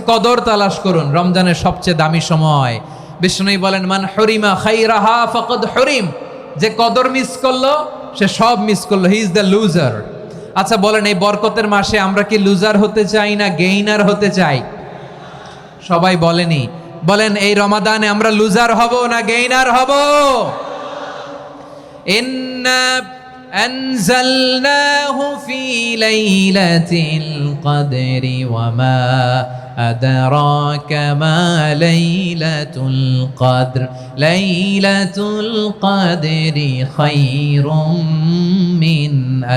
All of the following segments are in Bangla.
কদর তালাশ করুন, রমজানের সবচেয়ে দামি সময়। বিষ্ণুই বলেন, মান হরিমা খাইরাহা ফাকাদ হরিম, যে কদর মিস করলো সে সব মিস করলো, হি ইজ দ্য লুজার। আচ্ছা বলেন, এই বরকতের মাসে আমরা কি লুজার হতে চাই না গেইনার হতে চাই? সবাই বলেনি, বলেন এই রমাদানে আমরা লুজার হব না গেইনার হব? ইন্না أنزلناه في ليلة القدر وما أدراك ما ليلة القدر ليلة القدر خير من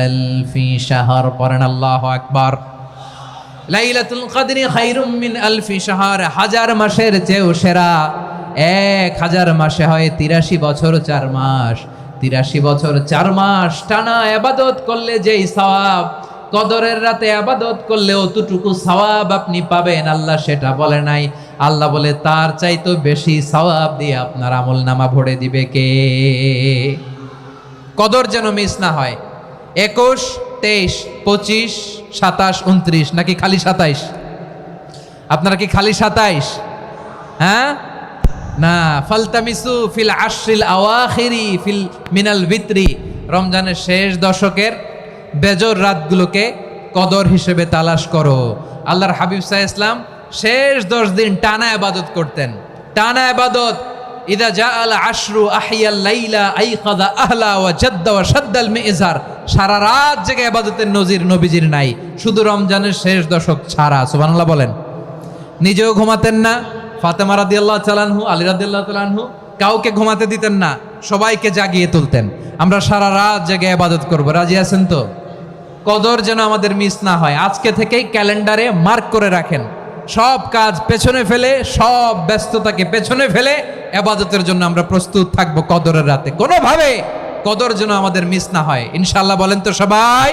ألف شهر قرن الله أكبر লাইলাতুল কদরি খায়রুম মিন আলফি শাহর, হাজার মাসের চেয়েও সেরা। 1000 মাসে হয় 83 বছর 4 মাস। 83 বছর 4 মাস টানা ইবাদত করলে যেই সওয়াব, কদরের রাতে ইবাদত করলে অতটুকু সওয়াব আপনি পাবেন, আল্লাহ সেটা বলে নাই। আল্লাহ বলে তার চাইতে বেশি সওয়াব দিয়ে আপনার আমলনামা ভরে দিবে কে? কদর যেন মিস না হয়। 21, 23, 25, 27, 29 নাকি খালি 27? আপনারা কি খালি 27? হ্যাঁ না, ফালতামিসু ফিল আশরিল আওয়াখিরি ফিল মিনাল ভিতরি, রমজানের শেষ দশকের বেজর রাতগুলোকে কদর হিসেবে তালাশ করো। আল্লাহর হাবিব সাল্লাল্লাহু আলাইহি ওয়াসাল্লাম শেষ 10 দিন টানা ইবাদত করতেন, টানা ইবাদত। ইদা জাআল আশরু আহিয়াল লাইলা আইকাযা আহলা ওয়া জাদ্দা ওয়া শাদ্দাল মিজার, সারা রাত জেগে ইবাদতের নজির নবীজির নাই, শুধু রমজানের শেষ দশক ছাড়া। সুবহানাল্লাহ বলেন। নিজেও ঘুমাতেন না, ফাতেমা রাদিয়াল্লাহু তাআলা আনহু, আলী রাদিয়াল্লাহু তাআলা আনহু কাউকে ঘুমাতে দিতেন না, সবাইকে জাগিয়ে তুলতেন। আমরা সারা রাত জেগে ইবাদত করব, রাজি আছেন তো? কদর যেন আমাদের মিস না হয়। আজকে থেকেই ক্যালেন্ডারে মার্ক করে রাখেন, সব কাজ পেছনে ফেলে, সব ব্যস্ততাকে পেছনে ফেলে ইবাদতের জন্য আমরা প্রস্তুত থাকব কদরের রাতে। কোনোভাবে কদর যেন আমাদের মিস না হয়, ইনশাআল্লাহ। বলেন তো সবাই।